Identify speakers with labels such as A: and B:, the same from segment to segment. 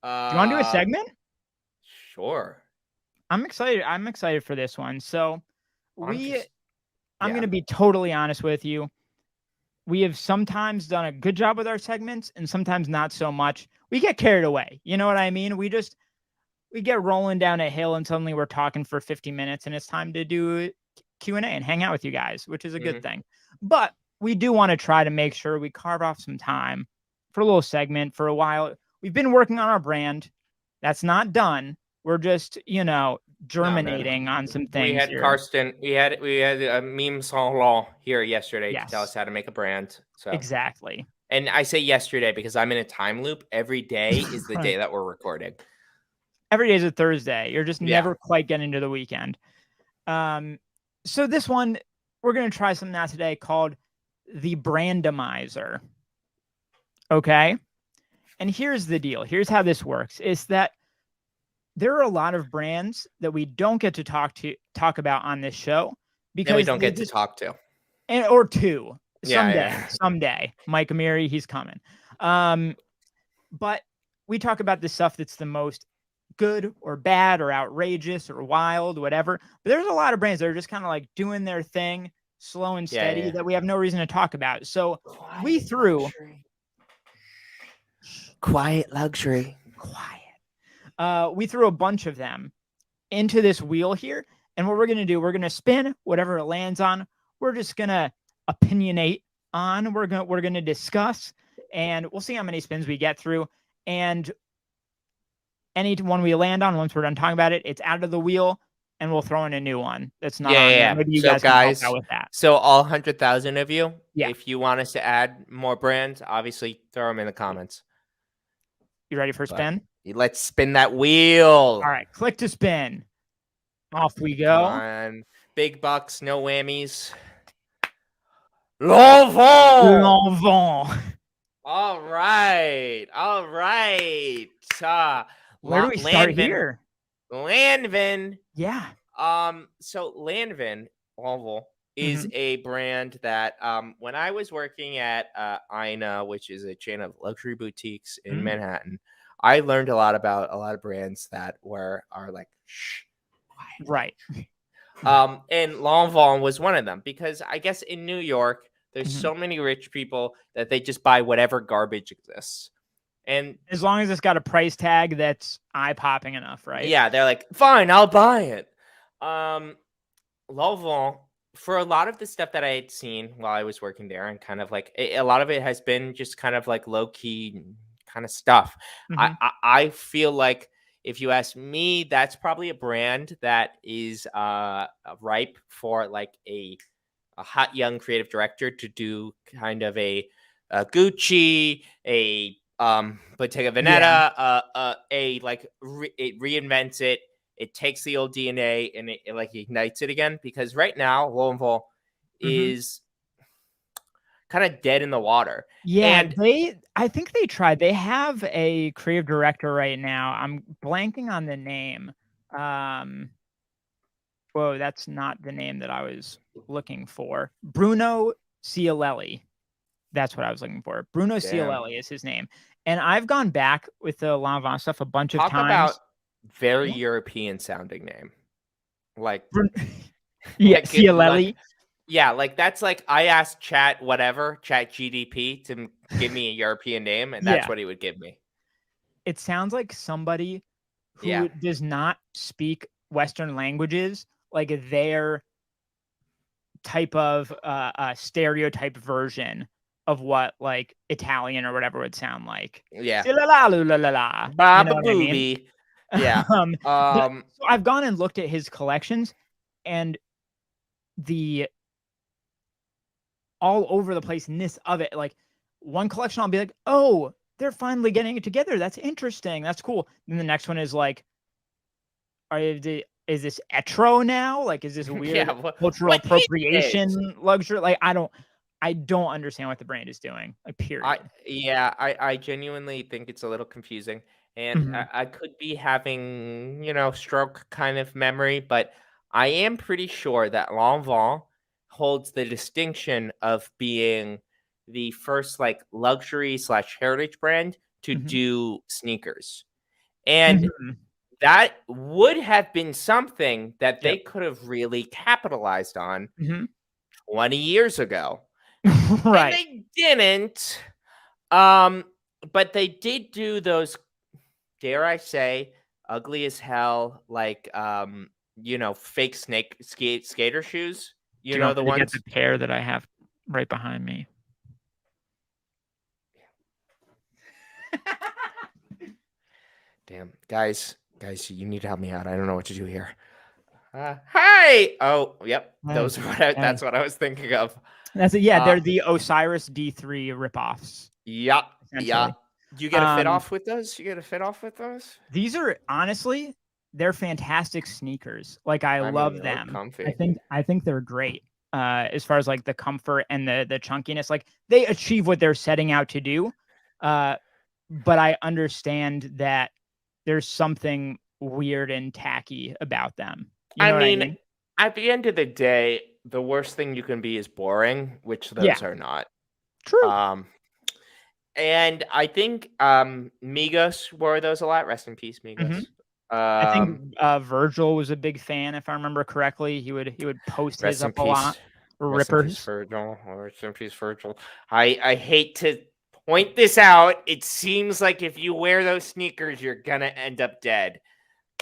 A: Do you want to do a
B: Uh,
A: segment?
B: sure.
A: I'm excited. I'm excited for this one. So
B: I'm just,
A: I'm going
B: yeah.
A: to be totally honest with you. We have sometimes done a good job with our segments and sometimes not so much. We get carried away. You know what I mean? We get rolling down a hill and suddenly we're talking for 50 minutes and it's time to do Q&A and hang out with you guys, which is a good
B: Mhm.
A: thing. But we do want to try to make sure we carve off some time for a little segment for a while. We've been working on our brand. That's not done. We're just,
B: No, no.
A: germinating on some
B: We
A: things
B: had
A: here.
B: Karsten. We had a meme song here yesterday to tell
A: Yes,
B: us how to make a brand. So,
A: exactly.
B: and I say yesterday because I'm in a time loop. Every day is the
A: Right.
B: day that we're recording.
A: Every day is a Thursday. You're just
B: Yeah.
A: never quite getting to the weekend. So this one, we're going to try something out today called the Brandomizer. Okay. And here's the deal. Here's how this works is that there are a lot of brands that we don't get to talk about on this show
B: Then we
A: because
B: don't
A: they
B: get to
A: just
B: talk to.
A: or two
B: Yeah,
A: someday. Mike Amiri, he's coming. But we talk about the stuff that's the most good or bad or outrageous or wild, whatever. But there's a lot of brands that are just kind of like doing their thing, slow and
B: yeah,
A: steady
B: yeah.
A: that we have no reason to talk about. So we
B: Quiet
A: threw
B: luxury. Quiet luxury.
A: we threw a bunch of them into this wheel here. And what we're going to do, we're going to spin whatever it lands on. We're just going to opinionate on. We're going to discuss and we'll see how many spins we get through. And any one we land on, once we're done talking about it, it's out of the wheel and we'll throw in a new one that's not
B: Yeah,
A: on
B: yeah,
A: there.
B: yeah.
A: Maybe you
B: So,
A: guys can help
B: guys,
A: out with that.
B: so all 100,000 of you,
A: Yeah.
B: if you want us to add more brands, obviously throw them in the comments.
A: You ready for a
B: But
A: spin?
B: let's spin that wheel.
A: All right, click to spin. Off we
B: Come
A: go.
B: on. Big bucks, no whammies. Lanvin.
A: Lanvin.
B: All right. All right.
A: Where do we start
B: Lanvin.
A: here?
B: Lanvin.
A: Yeah.
B: So Lanvin Oval is
A: Mhm.
B: a brand that when I was working at Ina, which is a chain of luxury boutiques in
A: Mm.
B: Manhattan, I learned a lot about a lot of brands that are like shh, quiet.
A: Right.
B: And Lanvin was one of them because I guess in New York there's
A: Mhm.
B: so many rich people that they just buy whatever garbage exists. And
A: As long as it's got a price tag that's eye-popping enough, right?
B: yeah, they're like, fine, I'll buy it. Lanvin, for a lot of the stuff that I had seen while I was working there, and kind of like a lot of it has been just kind of like low key kind of stuff.
A: Mhm.
B: I feel like if you ask me, that's probably a brand that is ripe for like a hot young creative director to do kind of a Gucci, a Bottega
A: Yeah.
B: Veneta, it reinvents it. It takes the old DNA and it like ignites it again. Because right now, Lanvin
A: Mhm.
B: is kind of dead in the water.
A: Yeah,
B: And
A: I think they tried. They have a creative director right now. I'm blanking on the name. Um, whoa, that's not the name that I was looking for. Bruno Cialelli. That's what I was looking for. Bruno
B: damn,
A: Cialelli is his name. And I've gone back with the Lanvin stuff a bunch of
B: talk about
A: times.
B: very
A: Yeah.
B: European sounding name. Like,
A: Yeah,
B: like
A: Cialelli.
B: yeah, like that's like I asked Chat GDP to give me a European name, and that's
A: Yeah.
B: what he would give me.
A: It sounds like somebody
B: Yeah,
A: who does not speak Western languages, like their type of stereotype version of what like Italian or whatever would sound like.
B: yeah.
A: You know
B: Baba
A: what I mean?
B: Booby. Yeah.
A: Um, but so I've gone and looked at his collections and the all over the placeness of it. Like one collection, I'll be like, oh, they're finally getting it together. That's interesting. That's cool. Then the next one is like, is this etro now? Like, is this
B: Yeah.
A: weird cultural
B: What is this?
A: appropriation luxury? Like, I don't understand what the brand is doing. Like, period.
B: I genuinely think it's a little confusing, and
A: Mhm.
B: I could be having stroke kind of memory, but I am pretty sure that Lanvin holds the distinction of being the first like luxury slash heritage brand to
A: Mhm.
B: do sneakers. And
A: Mhm.
B: that would have been something that they
A: Yep.
B: could have really capitalized on
A: Mhm.
B: 20 years ago. And
A: Right.
B: they didn't. Um, but they did do those, dare I say, ugly as hell, like fake skater shoes.
A: Do
B: You
A: you
B: know
A: want
B: the
A: me to get the
B: ones.
A: pair that I have right behind me?
B: Damn, guys, you need to help me out. I don't know what to do here. Hi. Oh, yep.
A: Hey,
B: Those are what I,
A: hey.
B: that's what I was thinking of.
A: That's it. Yeah,
B: Uh,
A: they're the Osiris D3 ripoffs,
B: yeah, yeah.
A: essentially.
B: You get a fit
A: Um,
B: off with those. You get a fit off with those.
A: these are honestly, they're fantastic sneakers. Like I
B: I mean,
A: love
B: they look
A: them.
B: comfy.
A: I think they're great. As far as like the comfort and the chunkiness, like they achieve what they're setting out to do. Uh, but I understand that there's something weird and tacky about them. You
B: I
A: know what I
B: mean,
A: mean?
B: at the end of the day, the worst thing you can be is boring, which
A: Yeah,
B: those are not.
A: true.
B: Um, and I think Migos wore those a lot. Rest in peace,
A: Hmm.
B: Migos.
A: I think
B: Um,
A: Virgil was a big fan, if I remember correctly. He would post his
B: rest in
A: up a lot.
B: peace. Rest in peace,
A: Rippers.
B: Virgil. Rest in peace, Virgil. I hate to point this out. It seems like if you wear those sneakers, you're gonna end up dead.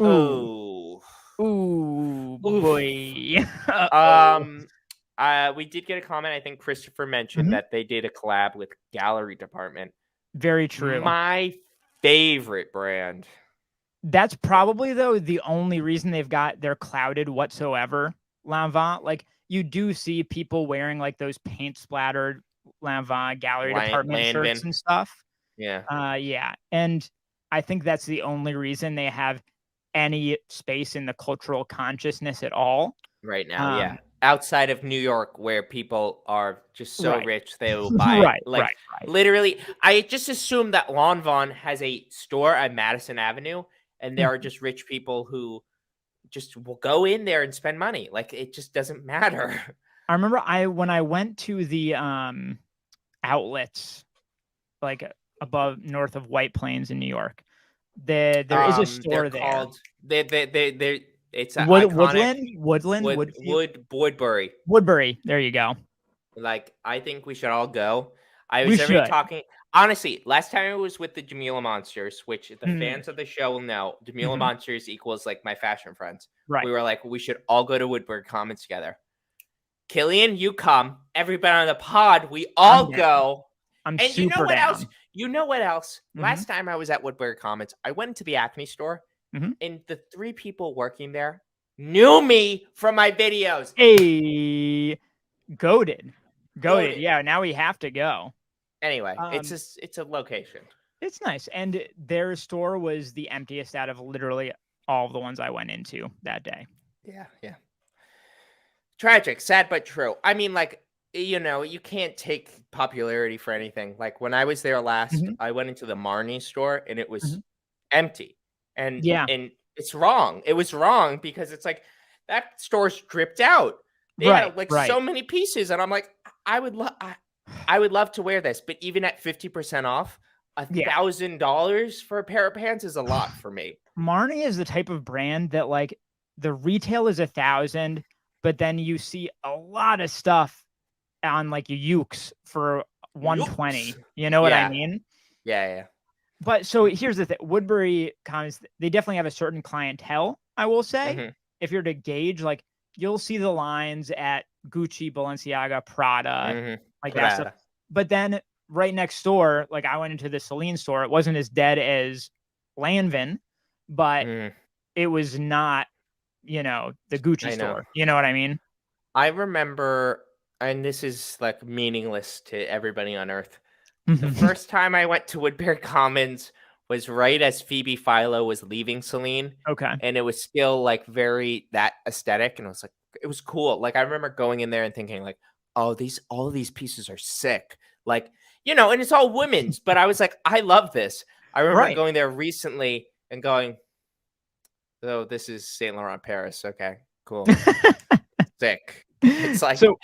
A: Ooh,
B: Oh,
A: ooh,
B: oof.
A: boy. Uh-oh.
B: Um, we did get a comment. I think Christopher mentioned
A: Mhm.
B: that they did a collab with Gallery Department.
A: Very true.
B: My favorite brand.
A: That's probably though the only reason they're clouded whatsoever. Lanvin, like you do see people wearing like those paint splattered Lanvin gallery department shirts
B: Lanvin.
A: and stuff.
B: Yeah,
A: Yeah, and I think that's the only reason they have any space in the cultural consciousness at all.
B: right now, yeah.
A: Um,
B: Outside of New York, where people are just so
A: right,
B: rich, they will buy it.
A: right,
B: Like,
A: right, right.
B: literally, I just assume that Lanvin has a store on Madison Avenue, and there are
A: Mhm.
B: just rich people who just will go in there and spend money. Like, it just doesn't matter.
A: I remember when I went to the outlets like above north of White Plains in New York. There is a
B: They're
A: store there.
B: called they it's an iconic Woodbury.
A: Woodbury. There you go.
B: Like, I think we should all go. I
A: We
B: was already
A: should.
B: talking honestly, last time I was with the Jamila Monsters, which the
A: Mm,
B: fans of the show will know, Jamila
A: mhm.
B: Monsters equals like my fashion friends.
A: Right.
B: We were like, we should all go to Woodbury Commons together. Kilian, you come. Everybody on the pod, we
A: I'm
B: all
A: down.
B: go.
A: I'm
B: And you know
A: super
B: what else?
A: down.
B: You know what else?
A: Mhm,
B: Last time I was at Woodbury Commons, I went into the Acme store,
A: mhm.
B: and the 3 people working there knew me from my videos.
A: Hey, goaded. Goaded.
B: Goated.
A: Yeah, now we have to go.
B: Anyway,
A: Um,
B: it's a location.
A: it's nice. And their store was the emptiest out of literally all of the ones I went into that day.
B: Yeah, yeah. Tragic, sad but true. I mean, like, you can't take popularity for anything. Like, when I was there last,
A: Mhm,
B: I went into the Marnie store and it was
A: mhm.
B: empty. And
A: Yeah,
B: and it's wrong. It was wrong because it's like that store's dripped out. They
A: right,
B: had like
A: right.
B: so many pieces, and I'm like, I would love I would love to wear this, but even at 50% off,
A: Yeah.
B: $1,000 for a pair of pants is a lot for me.
A: Marnie is the type of brand that like the retail is 1,000, but then you see a lot of stuff on like Ukes for
B: Yoops.
A: 120. You know what I
B: Yeah,
A: mean?
B: yeah,
A: But so here's the thing: Woodbury Commons, they definitely have a certain clientele. I will
B: yeah.
A: say, if you're to gauge, like you'll see the lines at Gucci, Balenciaga, Prada, like that stuff.
B: Prada.
A: But then right next door, like I went into the Celine store. It wasn't as dead as Lanvin, but
B: Mm,
A: it was not, the Gucci
B: I know.
A: store. You know what I mean?
B: I remember, and this is like meaningless to everybody on Earth. The first time I went to Woodbury Commons was right as Phoebe Philo was leaving Celine,
A: Okay.
B: and it was still like very that aesthetic, and it was like it was cool. Like, I remember going in there and thinking like, oh, these all of these pieces are sick. Like, and it's all women's, but I was like, I love this. I remember
A: Right.
B: going there recently and going, oh, this is Saint Laurent Paris. Okay, cool, sick. It's like
A: So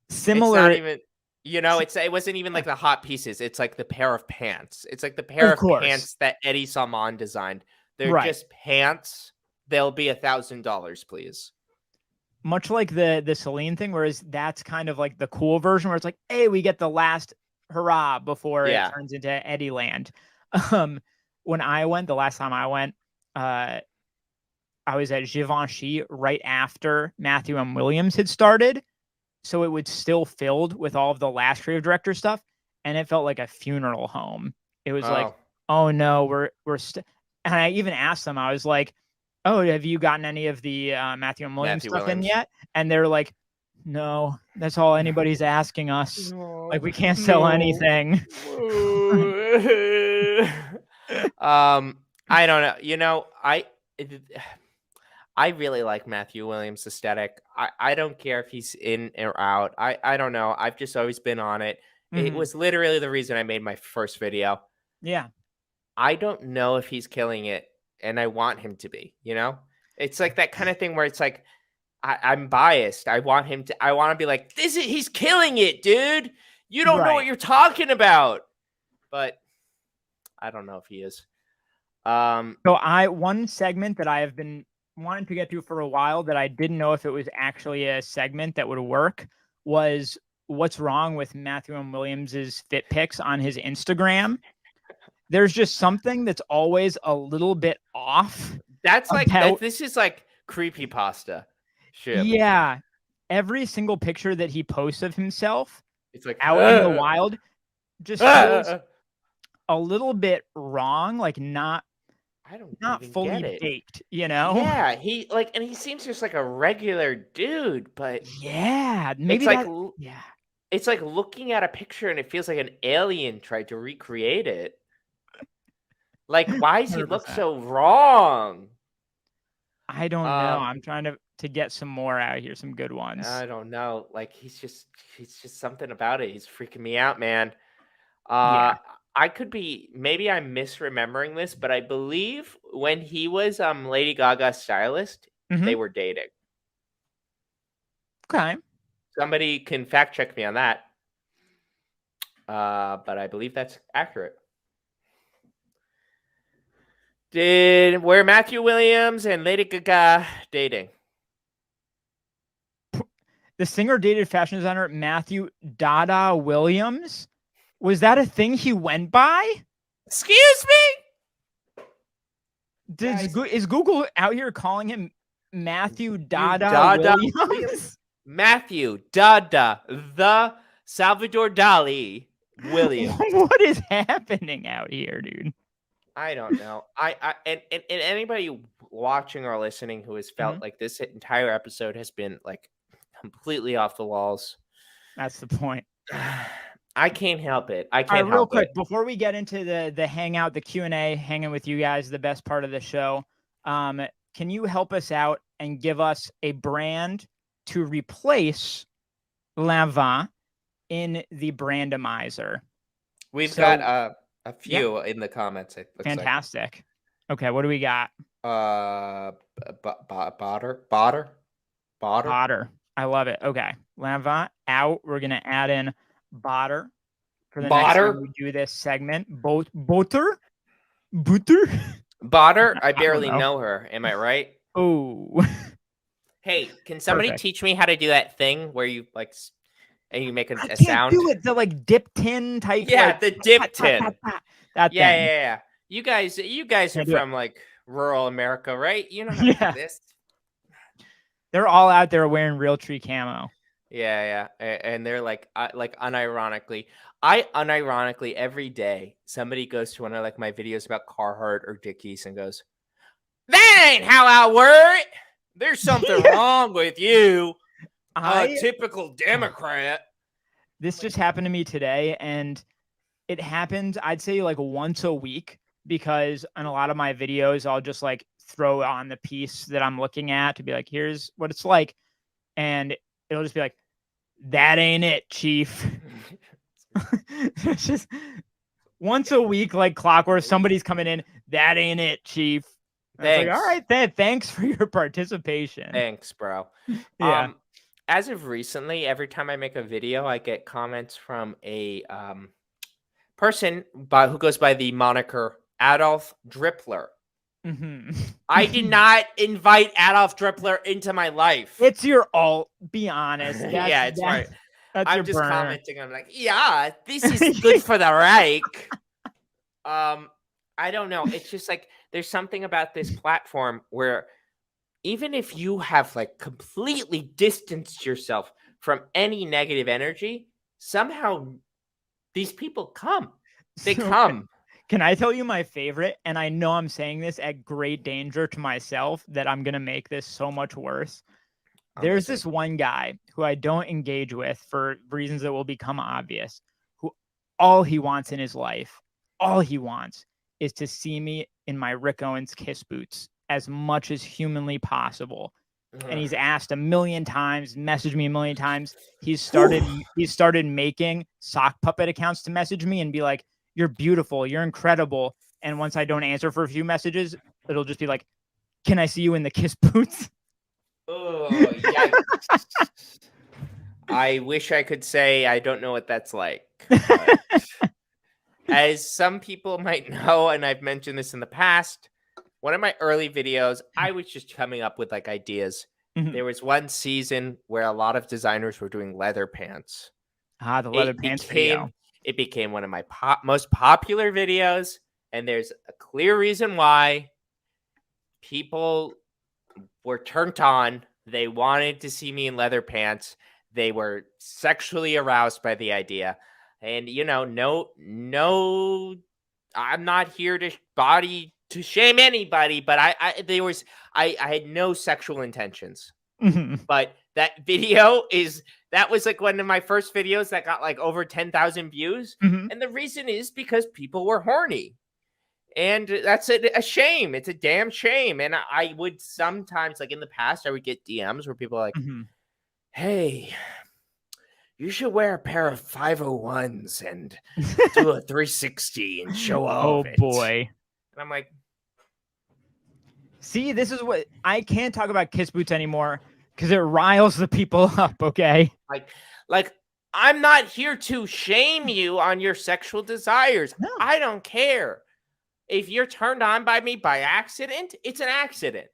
B: it's not
A: similar
B: even. You know, it wasn't even like the hot pieces. It's like the pair of pants. It's like the pair
A: Of
B: of
A: course.
B: pants that Eddie Salmon designed. They're
A: Right.
B: just pants. They'll be $1,000, please.
A: Much like the Celine thing, whereas that's kind of like the cool version where it's like, hey, we get the last hurrah before it turns into Eddie Land. When I went, the last time I went, I was at Givenchy right after Matthew M. Williams had started. So it was still filled with all of the last creative director stuff. And it felt like a funeral home. It was like, oh no, we're and I even asked them, I was like, oh, have you gotten any of the Matthew M. Williams stuff in yet? And they're like, no, that's all anybody's asking us. Like, we can't sell anything.
B: I don't know. You know, I really like Matthew Williams' aesthetic. I don't care if he's in or out. I don't know. I've just always been on it. It was literally the reason I made my first video.
A: Yeah.
B: I don't know if he's killing it, and I want him to be, you know? It's like that kind of thing where it's like, I'm biased. I want to be like, he's killing it, dude. You don't know what you're talking about. But I don't know if he is.
A: So one segment that I have been wanting to get to for a while that I didn't know if it was actually a segment that would work was what's wrong with Matthew M. Williams's fit pics on his Instagram. There's just something that's always a little bit off.
B: That's like, this is like creepypasta shit.
A: Yeah. Every single picture that he posts of himself, it's like out in the wild, just feels a little bit wrong, like not fully baked, you know?
B: Yeah, and he seems just like a regular dude, but
A: yeah, maybe
B: it's like looking at a picture and it feels like an alien tried to recreate it. Like, why does he look so wrong?
A: I don't know. I'm trying to get some more out here, some good ones.
B: I don't know. Like, he's just something about it. He's freaking me out, man. Maybe I'm misremembering this, but I believe when he was Lady Gaga's stylist, they were dating.
A: Okay.
B: Somebody can fact check me on that. But I believe that's accurate. Were Matthew Williams and Lady Gaga dating?
A: The singer dated fashion designer Matthew Dada Williams. Was that a thing he went by?
B: Excuse me?
A: Is Google out here calling him Matthew Dada Williams?
B: Matthew Dada, the Salvador Dali Williams.
A: What is happening out here, dude?
B: I don't know. And anybody watching or listening who has felt like this entire episode has been like completely off the walls.
A: That's the point.
B: I can't help it. I can't help it.
A: Real quick, before we get into the hangout, the Q&A, hanging with you guys, the best part of the show, can you help us out and give us a brand to replace Lanvin in the Brandomizer?
B: We've got a few in the comments.
A: Fantastic. Okay, what do we got?
B: Botter.
A: I love it. Okay, Lanvin out. We're gonna add in Botter for the next time we do this segment. Botter.
B: I barely know her. Am I right?
A: Oh.
B: Hey, can somebody teach me how to do that thing where you like and you make a sound?
A: Can't do it. The like dip tin type.
B: Yeah,
A: like,
B: the dip tin.
A: That thing.
B: Yeah. You guys are from like rural America, right? You know how to do this.
A: They're all out there wearing Realtree camo.
B: Yeah, and they're like unironically. I unironically every day somebody goes to one of like my videos about Carhartt or Dickies and goes, "That ain't how I wear it. There's something wrong with you, typical Democrat."
A: This just happened to me today, and it happens, I'd say, like once a week, because on a lot of my videos, I'll just like throw on the piece that I'm looking at to be like, here's what it's like. And it'll just be like, that ain't it, chief. It's just once a week, like clockwork, somebody's coming in, that ain't it, chief. Like, all right, thanks for your participation.
B: Thanks, bro.
A: Yeah.
B: as of recently, every time I make a video, I get comments from a person who goes by the moniker Adolf Drippler.
A: Mhm.
B: I did not invite Adolf Drippler into my life.
A: It's your alt. Be honest.
B: Yeah, it's right.
A: That's
B: I'm
A: your
B: just
A: burner.
B: commenting. I'm like, yeah, this is good for the Reich. I don't know. It's just like there's something about this platform where even if you have like completely distanced yourself from any negative energy, somehow these people come. They
A: So,
B: come.
A: can I tell you my favorite? And I know I'm saying this at great danger to myself that I'm going to make this so much worse.
B: I'm
A: There's
B: listening.
A: this one guy who I don't engage with for reasons that will become obvious, who all he wants in his life, all he wants is to see me in my Rick Owens kiss boots as much as humanly possible. And he's asked a million times, messaged me a million times. He's started making sock puppet accounts to message me and be like, "You're beautiful, you're incredible." And once I don't answer for a few messages, it'll just be like, "Can I see you in the kiss boots?"
B: Oh, yikes. I wish I could say I don't know what that's like. But as some people might know, and I've mentioned this in the past, one of my early videos, I was just coming up with like ideas.
A: Mhm.
B: There was one season where a lot of designers were doing leather pants.
A: The leather pants video.
B: It became one of my most popular videos, and there's a clear reason why. People were turned on. They wanted to see me in leather pants. They were sexually aroused by the idea. And no, I'm not here to shame anybody, but I had no sexual intentions.
A: Mhm.
B: But that video that was like one of my first videos that got like over 10,000 views.
A: Mhm.
B: And the reason is because people were horny. And that's a shame. It's a damn shame. And I would sometimes, like in the past, I would get DMs where people are like,
A: Mhm.
B: hey, you should wear a pair of 501s and do a 360 and show all
A: Oh
B: of it.
A: boy.
B: And I'm like,
A: See, this is what I can't talk about kiss boots anymore because it riles the people up, okay?
B: like I'm not here to shame you on your sexual desires.
A: No.
B: I don't care. If you're turned on by me by accident, it's an accident.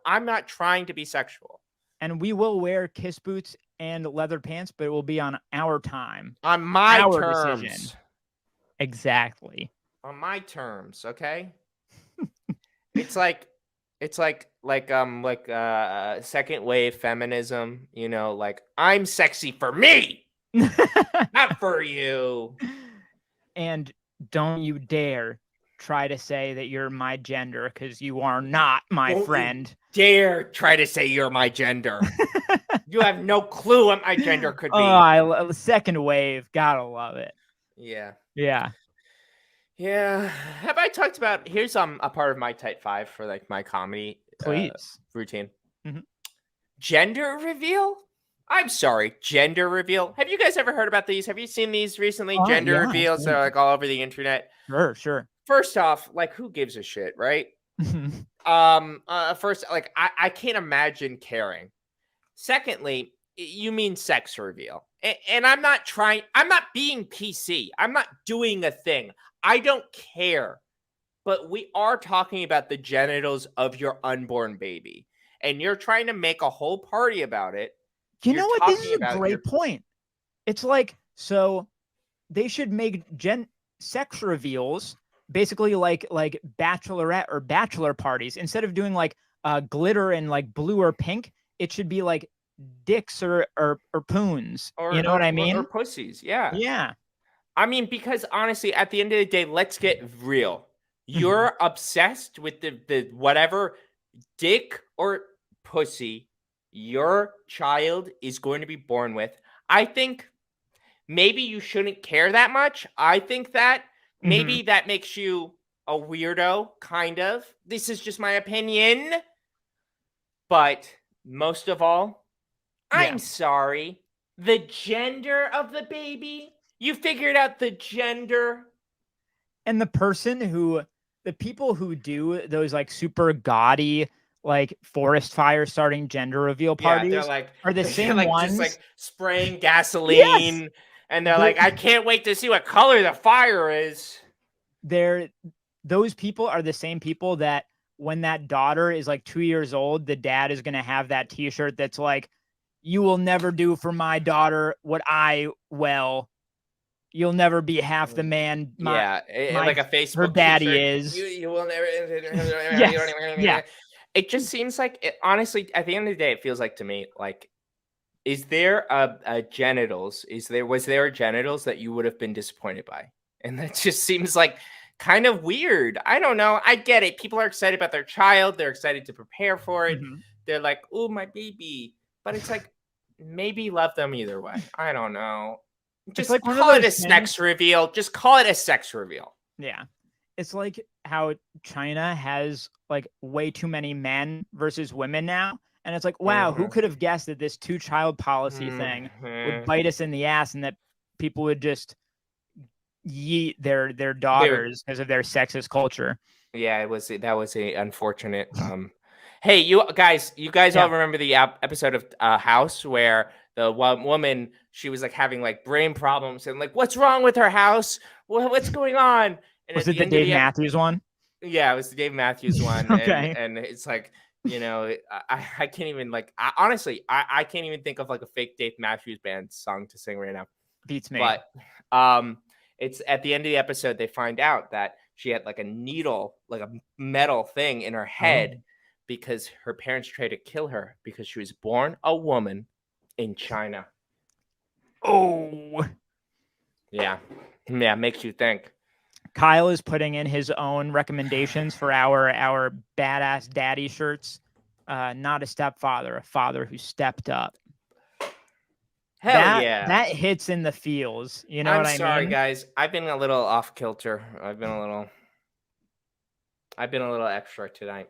B: I'm not trying to be sexual.
A: And we will wear kiss boots and leather pants, but it will be on our time.
B: On my
A: Our
B: terms.
A: decision. Exactly.
B: On my terms, okay? It's like second wave feminism, like I'm sexy for me, not for you.
A: And don't you dare try to say that you're my gender because you are not my friend.
B: Dare try to say you're my gender. You have no clue what my gender could be.
A: Oh, second wave. Gotta love it.
B: Yeah.
A: Yeah.
B: Yeah. Have I talked about here's a part of my type 5 for like my comedy
A: Please.
B: routine.
A: Mhm.
B: Gender reveal? I'm sorry, gender reveal. Have you guys ever heard about these? Have you seen these recently? Gender
A: Yeah,
B: reveals that are like all over the internet.
A: Sure.
B: First off, like who gives a shit, right? First, like I can't imagine caring. Secondly, you mean sex reveal. And I'm not being PC. I'm not doing a thing. I don't care. But we are talking about the genitals of your unborn baby. And you're trying to make a whole party about it.
A: You know what? This is a great point. It's like, so they should make sex reveals basically like bachelorette or bachelor parties. Instead of doing like glitter and like blue or pink, it should be like dicks or poons. You know what I mean?
B: Or pussies, yeah.
A: Yeah.
B: I mean, because honestly, at the end of the day, let's get real. You're obsessed with the whatever dick or pussy your child is going to be born with. I think maybe you shouldn't care that much. I think that maybe that makes you a weirdo, kind of. This is just my opinion. But most of all, I'm sorry. The gender of the baby? You figured out the gender?
A: And the people who do those like super gaudy, like forest fire starting gender reveal
B: Yeah, they're
A: parties
B: like
A: are the
B: they're
A: same
B: like just
A: ones.
B: like spraying
A: Yes,
B: gasoline, and they're
A: they're
B: like, I can't wait to see what color the fire is.
A: they're those people are the same people that when that daughter is like 2 years old, the dad is gonna have that T-shirt that's like, "You will never do for my daughter what I will. You'll never be half the man
B: Yeah,
A: my
B: like a
A: her
B: Facebook
A: daddy
B: T-shirt.
A: is."
B: You will never.
A: Yes, yeah.
B: It just seems like honestly, at the end of the day, it feels like to me like, is there a genitals? Was there a genitals that you would have been disappointed by? And that just seems like kind of weird. I don't know. I get it. People are excited about their child. They're excited to prepare for it.
A: Mhm.
B: They're like, "Oh, my baby," but it's like maybe love them either way. I don't know.
A: It's
B: Just
A: like one of
B: call it
A: those
B: a
A: things.
B: sex reveal. Just call it a sex reveal.
A: Yeah. It's like how China has like way too many men versus women now. And it's like, wow, who
B: Mhm.
A: could have guessed that this two-child policy thing would
B: Mhm.
A: bite us in the ass and that people would just yeet their
B: They would,
A: daughters because of their sexist culture.
B: yeah, that was a unfortunate. Hey, you guys
A: Yeah.
B: all remember the episode of House where the one woman, she was like having like brain problems and like, what's wrong with her house? What's going on? And
A: Was
B: at
A: it
B: the
A: the
B: end of
A: Dave
B: the
A: Matthews one?
B: yeah, it was the Dave Matthews one, and
A: Okay.
B: it's like, I can't even like, honestly, I can't even think of like a fake Dave Matthews Band song to sing right now.
A: Beats me.
B: But um, it's at the end of the episode they find out that she had like a needle, like a metal thing in her
A: Oh.
B: head because her parents tried to kill her because she was born a woman in China.
A: Oh.
B: Yeah, yeah, makes you think.
A: Kyle is putting in his own recommendations for our badass daddy shirts. Not a stepfather, a father who stepped up.
B: Hell yeah.
A: That hits in the feels. You know
B: I'm
A: what I
B: sorry,
A: mean?
B: guys. I've been a little off kilter. I've been a little extra tonight.